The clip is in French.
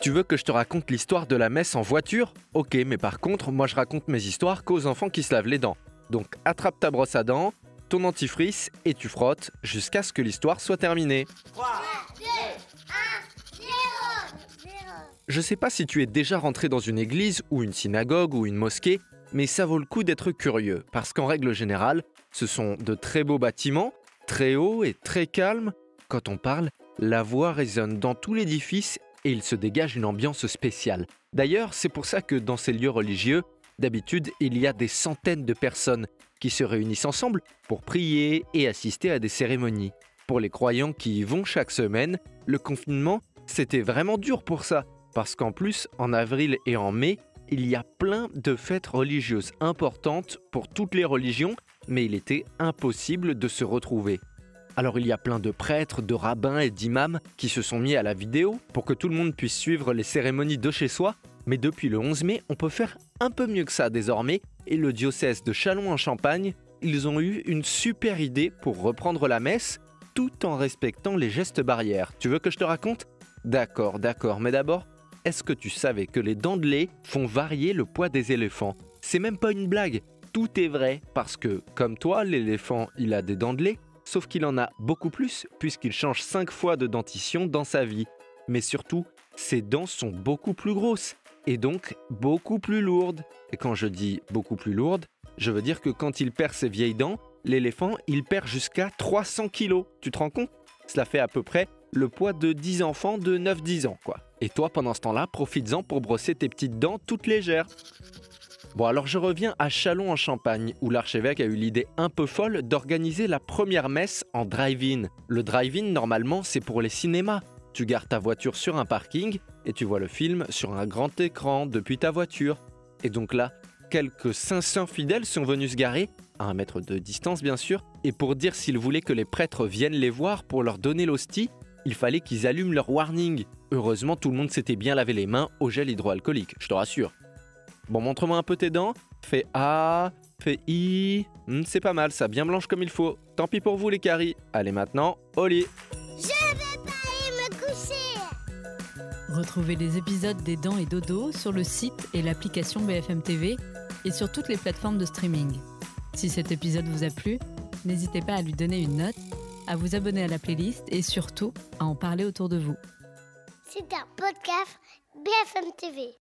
Tu veux que je te raconte l'histoire de la messe en voiture? Ok, mais par contre, moi je raconte mes histoires qu'aux enfants qui se lavent les dents. Donc attrape ta brosse à dents, ton dentifrice et tu frottes jusqu'à ce que l'histoire soit terminée. 3, 2, 1, 0. Je sais pas si tu es déjà rentré dans une église ou une synagogue ou une mosquée, mais ça vaut le coup d'être curieux, parce qu'en règle générale, ce sont de très beaux bâtiments, très hauts et très calmes. Quand on parle, la voix résonne dans tout l'édifice et il se dégage une ambiance spéciale. D'ailleurs, c'est pour ça que dans ces lieux religieux, d'habitude, il y a des centaines de personnes qui se réunissent ensemble pour prier et assister à des cérémonies. Pour les croyants qui y vont chaque semaine, le confinement, c'était vraiment dur pour ça, parce qu'en plus, en avril et en mai, il y a plein de fêtes religieuses importantes pour toutes les religions, mais il était impossible de se retrouver. Alors il y a plein de prêtres, de rabbins et d'imams qui se sont mis à la vidéo pour que tout le monde puisse suivre les cérémonies de chez soi, mais depuis le 11 mai, on peut faire un peu mieux que ça désormais, et le diocèse de Châlons-en-Champagne, ils ont eu une super idée pour reprendre la messe, tout en respectant les gestes barrières. Tu veux que je te raconte? D'accord, mais d'abord, est-ce que tu savais que les dents de lait font varier le poids des éléphants? C'est même pas une blague, tout est vrai, parce que, comme toi, l'éléphant, il a des dents de lait, sauf qu'il en a beaucoup plus, puisqu'il change 5 fois de dentition dans sa vie. Mais surtout, ses dents sont beaucoup plus grosses, et donc beaucoup plus lourdes. Et quand je dis beaucoup plus lourdes, je veux dire que quand il perd ses vieilles dents, l'éléphant, il perd jusqu'à 300 kilos. Tu te rends compte? Cela fait à peu près le poids de 10 enfants de 9-10 ans, quoi. Et toi, pendant ce temps-là, profites-en pour brosser tes petites dents toutes légères. Bon, alors je reviens à Châlons-en-Champagne, où l'archevêque a eu l'idée un peu folle d'organiser la première messe en drive-in. Le drive-in, normalement, c'est pour les cinémas. Tu gares ta voiture sur un parking et tu vois le film sur un grand écran depuis ta voiture. Et donc là, quelques 500 fidèles sont venus se garer, à 1 mètre de distance bien sûr, et pour dire s'ils voulaient que les prêtres viennent les voir pour leur donner l'hostie, il fallait qu'ils allument leur warning. Heureusement, tout le monde s'était bien lavé les mains au gel hydroalcoolique, je te rassure. Bon, montre-moi un peu tes dents. Fais A, fais I. C'est pas mal, ça, bien blanche comme il faut. Tant pis pour vous les caries. Allez maintenant, au lit. Je vais pas aller me coucher. Retrouvez les épisodes des Dents et Dodo sur le site et l'application BFM TV et sur toutes les plateformes de streaming. Si cet épisode vous a plu, n'hésitez pas à lui donner une note, à vous abonner à la playlist et surtout à en parler autour de vous. C'est un podcast BFM TV.